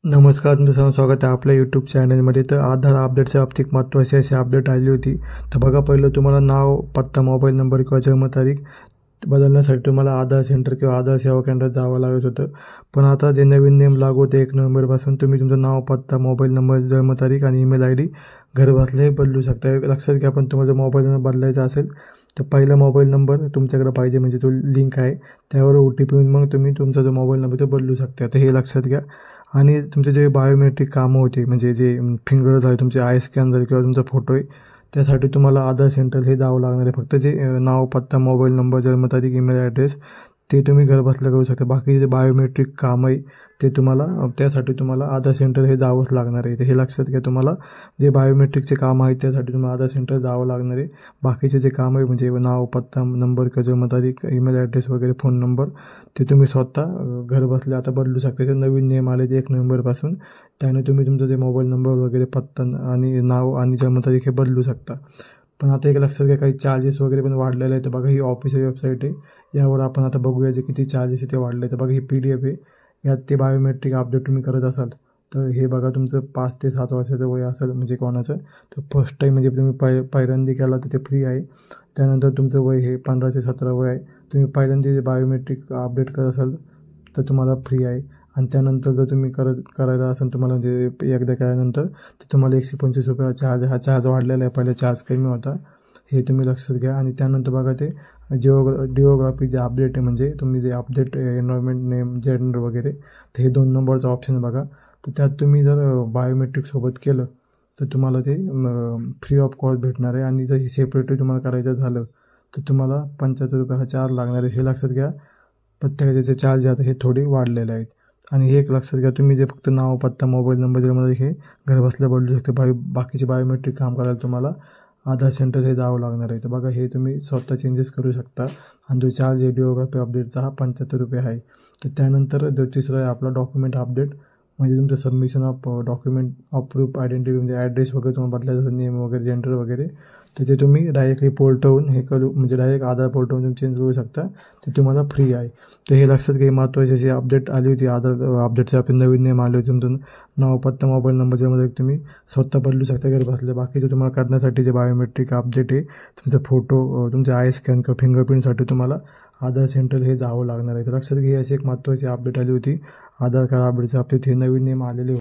नमस्कार, तुमचं सर्वांचं स्वागत आहे आपल्या यूट्यूब चॅनलमध्ये. तर आधार अपडेटच्या बाबतीत महत्त्वाची अशी अपडेट आली होती. तर बघा, पहिलं तुम्हाला नाव, पत्ता, मोबाईल नंबर किंवा जन्मतारीख बदलण्यासाठी तुम्हाला आधार सेंटर किंवा आधार सेवा केंद्रात जावं लागत होतं. पण आता जे नवीन नियम लागू होते 1 नोव्हेंबरपासून, तुम्ही तुमचं नाव, पत्ता, मोबाईल नंबर, जन्मतारीख आणि ईमेल ID घर बसल्याही बदलू शकता. लक्षात घ्या, पण तुम्हाला जर मोबाईल नंबर बदलायचा असेल तर पहिला मोबाईल नंबर तुमच्याकडे पाहिजे, म्हणजे तो लिंक आहे त्यावर OTP येऊन मग तुम्ही तुमचा जो मोबाईल नंबर तो बदलू शकता. तर हे लक्षात घ्या. आणि तुमचे जे बायोमेट्रिक कामं होते, म्हणजे जे फिंगर झाले, तुमचे आय स्कॅन झाले किंवा तुमचा फोटो आहे, त्यासाठी तुम्हाला आधार सेंटर हे जावं लागणार आहे. फक्त जे नाव, पत्ता, मोबाईल नंबर, जन्मतारीख, ईमेल ॲड्रेस ते तुम्ही घरबसल्या करू शकता. बाकी जे बायोमेट्रिक काम आहे ते तुम्हाला त्यासाठी तुम्हाला आधार सेंटर हे जावंच लागणार आहे. तर हे लक्षात घ्या, तुम्हाला जे बायोमेट्रिकचे काम आहे त्यासाठी तुम्हाला आधार सेंटर जावं लागणार आहे. बाकीचे जे काम आहे, म्हणजे नाव, पत्ता, नंबर किंवा जन्मतारीख, ईमेल ॲड्रेस वगैरे, फोन नंबर, ते तुम्ही स्वतः घरबसल्या आता बदलू शकता. ते नवीन नियम आले ते 1 नोव्हेंबरपासून. त्याने तुम्ही तुमचं जे मोबाईल नंबर वगैरे, पत्ता आणि नाव आणि जन्मतारीख हे बदलू शकता. पण आता एक लक्षात घ्या, काही चार्जेस वगैरे पण वाढलेले आहेत. तर बघा, ही ऑफिशियल वेबसाईट आहे. यावर आपण आता बघूया जे किती चार्जेस आहे ते वाढले. तर बघा, ही PDF आहे. यात ते बायोमेट्रिक अपडेट तुम्ही करत असाल तर हे बघा, तुमचं 5 ते 7 वर्षाचं वय असेल म्हणजे कोणाचं, तर फर्स्ट टाईम म्हणजे तुम्ही पहिल्यांदा केला तर ते फ्री आहे. त्यानंतर तुमचं वय हे 15 ते 17 वय आहे. तुम्ही पहिल्यांदा जे बायोमेट्रिक अपडेट करत असाल तर तुम्हाला फ्री आहे. आणि त्यानंतर जर तुम्ही करायला असेल तुम्हाला, म्हणजे एकदा केल्यानंतर तर तुम्हाला ₹125 चार्ज, हा चार्ज वाढलेला आहे. पहिले चार्ज कमी होता, हे तुम्ही लक्षात घ्या. आणि त्यानंतर बघा, ते जिओग्राफी जे अपडेट आहे, म्हणजे तुम्ही जे अपडेट एन्व्हायरमेंट नेम, जेंडर वगैरे, तर हे 2 नंबरचं ऑप्शन बघा. तर त्यात तुम्ही जर बायोमेट्रिकसोबत केलं तर तुम्हाला ते फ्री ऑफ कॉस्ट भेटणार आहे. आणि जर हे सेपरेटली तुम्हाला करायचं झालं तर तुम्हाला ₹75 हा चार्ज लागणार आहे. हे लक्षात घ्या, प्रत्येकाचे जे चार्ज आहेत हे थोडे वाढलेले आहेत. आणि हे एक लक्षात घ्या, तुम्ही जे फक्त नाव, पत्ता, मोबाईल नंबर जन्मतारीख हे घरबसल्या बदलू शकता. बाकीचे बायोमेट्रिक काम करायला तुम्हाला आधार सेंटर हे जावं लागणार आहे. तर बघा, हे तुम्ही स्वतः चेंजेस करू शकता. आणि जो चार्ज आहे जिओग्राफी अपडेटचा हा ₹75 आहे. तर त्यानंतर जो तिसरा आहे आपला डॉक्युमेंट अपडेट, म्हणजे तुमचं submission of document of proof identity, म्हणजे ॲड्रेस वगैरे तुम्हाला बदलायचं असेल, नेम वगैरे, जेंडर वगैरे, तर ते तुम्ही डायरेक्टली पोर्टलवरून हे करू, म्हणजे डायरेक्ट आधार पोर्टलवरून तुम्ही चेंज करू शकता. ते तुम्हाला फ्री आहे. तर हे लक्षात घ्या, महत्त्वाची अशी अपडेट आली होती. आधार अपडेटचे आपले नवीन नियम आले होते. तुमचं नाव, पत्ता, मोबाईल नंबर ज्यामध्ये तुम्ही स्वतः बदलू शकता घर बसल्या. बाकीचं तुम्हाला करण्यासाठी जे बायोमेट्रिक अपडेट आहे, तुमचा फोटो, तुमचे आय स्कॅन किंवा फिंगरप्रिंटसाठी तुम्हाला आधार सेंटर हे जावं लागणार आहे. तर लक्षात घ्या, अशी एक महत्त्वाची अपडेट आली होती. आधार कार्ड अपडेटच्या बाबतीत हे नवीन नियम आलेले होते.